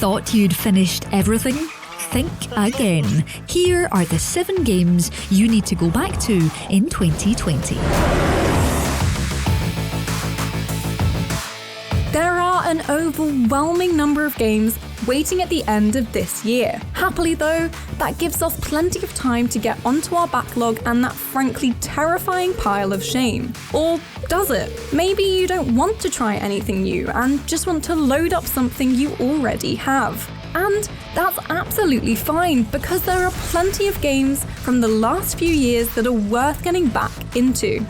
Thought you'd finished everything? Think again. Here are the 7 games you need to go back to in 2020. There are an overwhelming number of games waiting at the end of this year. Happily though, that gives us plenty of time to get onto our backlog and that frankly terrifying pile of shame. Or does it? Maybe you don't want to try anything new and just want to load up something you already have. And that's absolutely fine, because there are plenty of games from the last few years that are worth getting back into.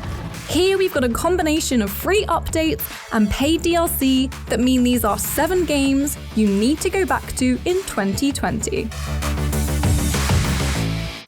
Here we've got a combination of free updates and paid DLC that mean these are 7 games you need to go back to in 2020.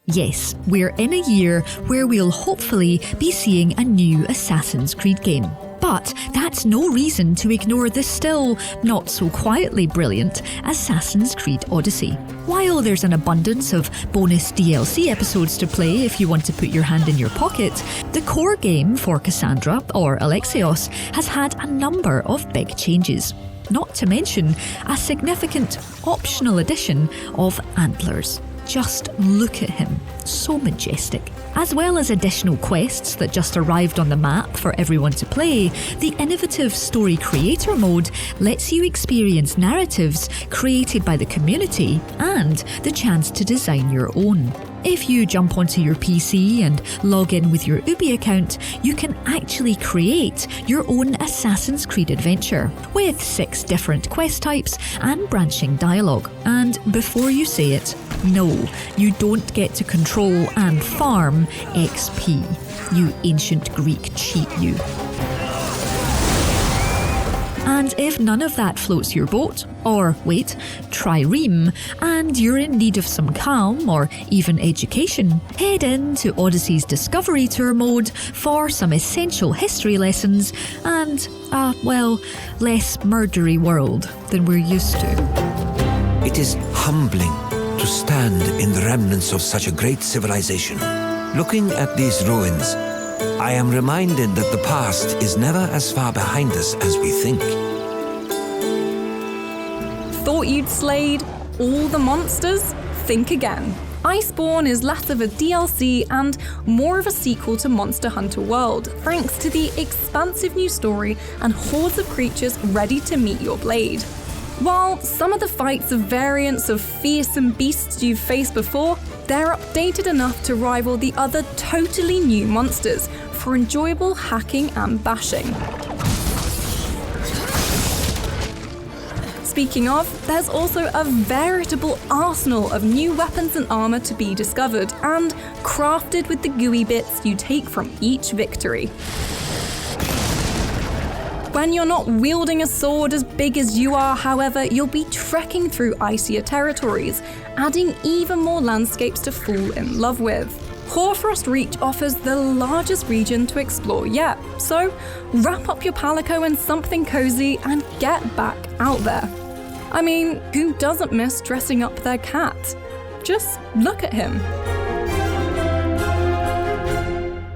Yes, we're in a year where we'll hopefully be seeing a new Assassin's Creed game. But that's no reason to ignore the still not so quietly brilliant Assassin's Creed Odyssey. While there's an abundance of bonus DLC episodes to play if you want to put your hand in your pocket, the core game for Cassandra, or Alexios, has had a number of big changes. Not to mention a significant optional addition of antlers. Just look at him, so majestic. As well as additional quests that just arrived on the map for everyone to play, the innovative Story Creator mode lets you experience narratives created by the community and the chance to design your own. If you jump onto your PC and log in with your Ubi account, you can actually create your own Assassin's Creed adventure with 6 different quest types and branching dialogue. And before you say it, no, you don't get to control and farm XP. You ancient Greek cheat, you. And if none of that floats your boat, or wait, trireme, and you're in need of some calm or even education, head into Odyssey's Discovery Tour mode for some essential history lessons and a, less murdery world than we're used to. It is humbling to stand in the remnants of such a great civilization. Looking at these ruins, I am reminded that the past is never as far behind us as we think. Thought you'd slayed all the monsters? Think again. Iceborne is less of a DLC and more of a sequel to Monster Hunter World, thanks to the expansive new story and hordes of creatures ready to meet your blade. While some of the fights are variants of fearsome beasts you've faced before, they're updated enough to rival the other totally new monsters for enjoyable hacking and bashing. Speaking of, there's also a veritable arsenal of new weapons and armor to be discovered and crafted with the gooey bits you take from each victory. When you're not wielding a sword as big as you are, however, you'll be trekking through icier territories, adding even more landscapes to fall in love with. Hoarfrost Reach offers the largest region to explore yet, so wrap up your palico in something cozy and get back out there. I mean, who doesn't miss dressing up their cat? Just look at him.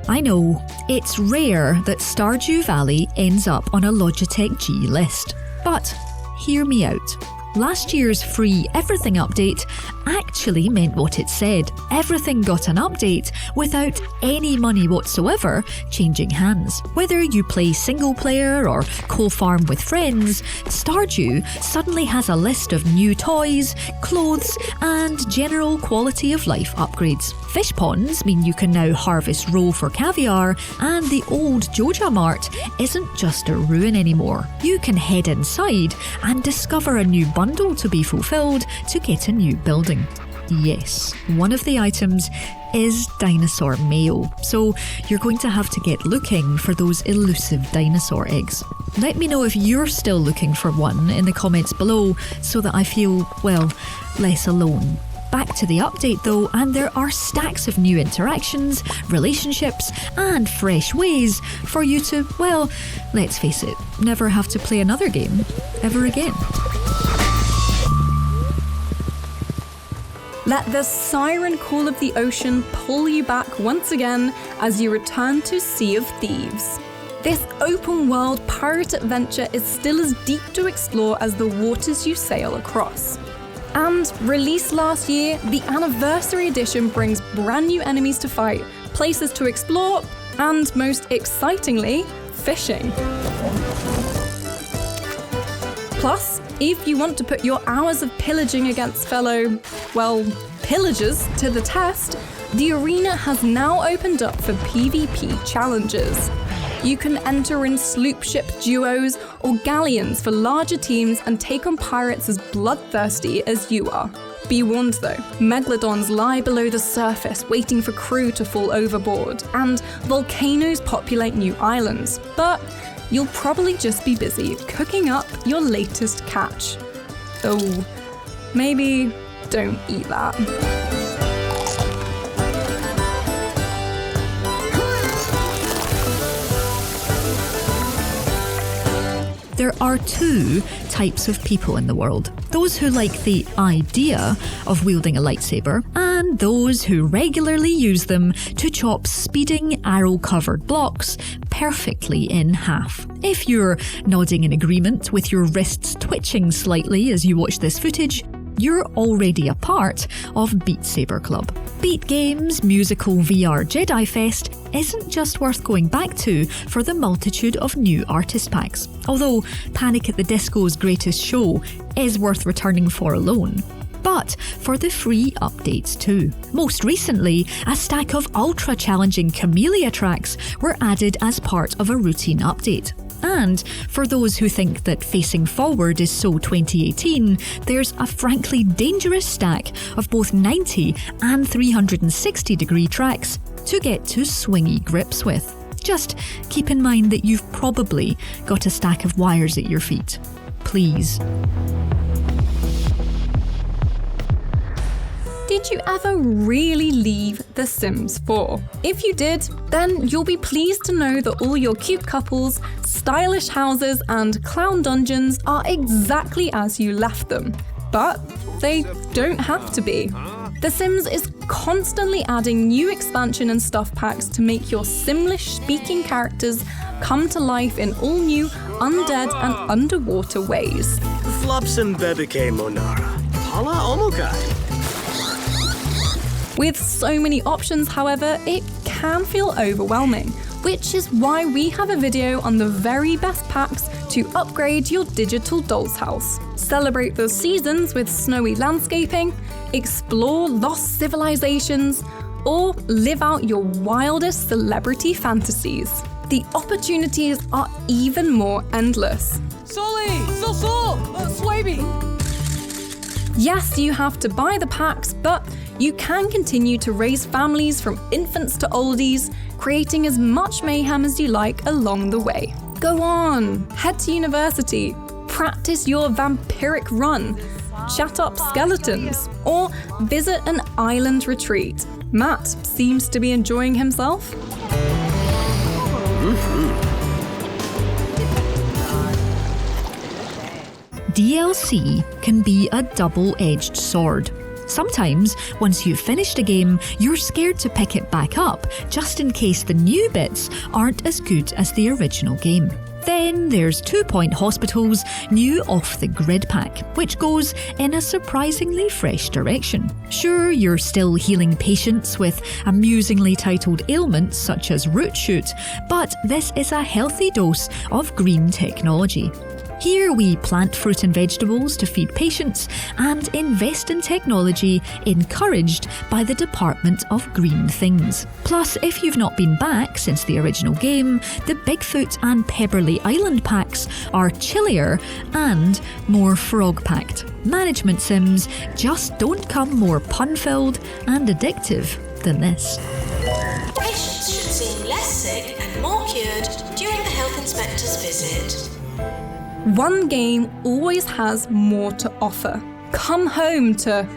I know, it's rare that Stardew Valley ends up on a Logitech G list, but hear me out. Last year's free Everything update actually meant what it said. Everything got an update without any money whatsoever changing hands. Whether you play single player or co-farm with friends, Stardew suddenly has a list of new toys, clothes, and general quality of life upgrades. Fish ponds mean you can now harvest roe for caviar, and the old Joja Mart isn't just a ruin anymore. You can head inside and discover a new bundle to be fulfilled to get a new building. Yes, one of the items is dinosaur mayo, so you're going to have to get looking for those elusive dinosaur eggs. Let me know if you're still looking for one in the comments below so that I feel, less alone. Back to the update though, and there are stacks of new interactions, relationships, and fresh ways for you to, let's face it, never have to play another game ever again. Let the siren call of the ocean pull you back once again as you return to Sea of Thieves. This open-world pirate adventure is still as deep to explore as the waters you sail across. And released last year, the Anniversary Edition brings brand new enemies to fight, places to explore, and most excitingly, fishing. Plus, if you want to put your hours of pillaging against fellow, well, pillagers to the test, the arena has now opened up for PvP challenges. You can enter in sloop ship duos or galleons for larger teams and take on pirates as bloodthirsty as you are. Be warned though, megalodons lie below the surface waiting for crew to fall overboard, and volcanoes populate new islands, but you'll probably just be busy cooking up your latest catch. Oh, maybe don't eat that. There are two types of people in the world. Those who like the idea of wielding a lightsaber, and those who regularly use them to chop speeding, arrow-covered blocks perfectly in half. If you're nodding in agreement with your wrists twitching slightly as you watch this footage, you're already a part of Beat Saber Club. Beat Games' musical VR Jedi Fest isn't just worth going back to for the multitude of new artist packs, although Panic at the Disco's greatest show is worth returning for alone, but for the free updates too. Most recently, a stack of ultra-challenging Camellia tracks were added as part of a routine update. And for those who think that Facing Forward is so 2018, there's a frankly dangerous stack of both 90 and 360 degree tracks to get to swingy grips with. Just keep in mind that you've probably got a stack of wires at your feet. Please. Did you ever really leave The Sims 4? If you did, then you'll be pleased to know that all your cute couples, stylish houses, and clown dungeons are exactly as you left them. But they don't have to be. The Sims is constantly adding new expansion and stuff packs to make your Simlish-speaking characters come to life in all new undead and underwater ways. Flopson Bebeke Monara. Hala Omokai. With so many options, however, it can feel overwhelming, which is why we have a video on the very best packs to upgrade your digital doll's house. Celebrate the seasons with snowy landscaping, explore lost civilizations, or live out your wildest celebrity fantasies. The opportunities are even more endless. Yes, you have to buy the packs, but you can continue to raise families from infants to oldies, creating as much mayhem as you like along the way. Go on, head to university, practice your vampiric run, chat up skeletons, or visit an island retreat. Matt seems to be enjoying himself. DLC can be a double-edged sword. Sometimes, once you've finished a game, you're scared to pick it back up, just in case the new bits aren't as good as the original game. Then there's 2 Point Hospital's new Off the Grid pack, which goes in a surprisingly fresh direction. Sure, you're still healing patients with amusingly titled ailments such as root shoot, but this is a healthy dose of green technology. Here we plant fruit and vegetables to feed patients and invest in technology encouraged by the Department of Green Things. Plus, if you've not been back since the original game, the Bigfoot and Pebberley Island packs are chillier and more frog-packed. Management sims just don't come more pun-filled and addictive than this. Patients should seem less sick and more cured during the health inspector's visit. One game always has more to offer. Come home to...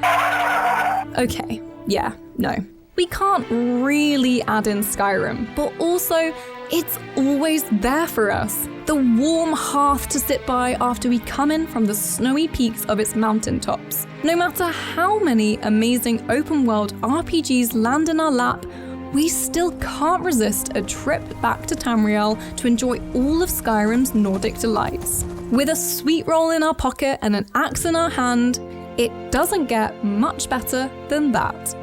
Okay, yeah, no. We can't really add in Skyrim, but also, it's always there for us. The warm hearth to sit by after we come in from the snowy peaks of its mountaintops. No matter how many amazing open-world RPGs land in our lap, we still can't resist a trip back to Tamriel to enjoy all of Skyrim's Nordic delights. With a sweet roll in our pocket and an axe in our hand, it doesn't get much better than that.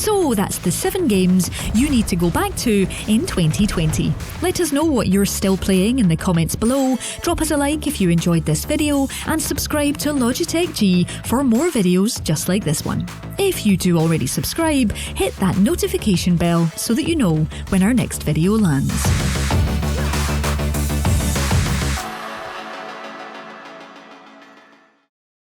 So that's the 7 games you need to go back to in 2020. Let us know what you're still playing in the comments below, drop us a like if you enjoyed this video, and subscribe to Logitech G for more videos just like this one. If you do already subscribe, hit that notification bell so that you know when our next video lands.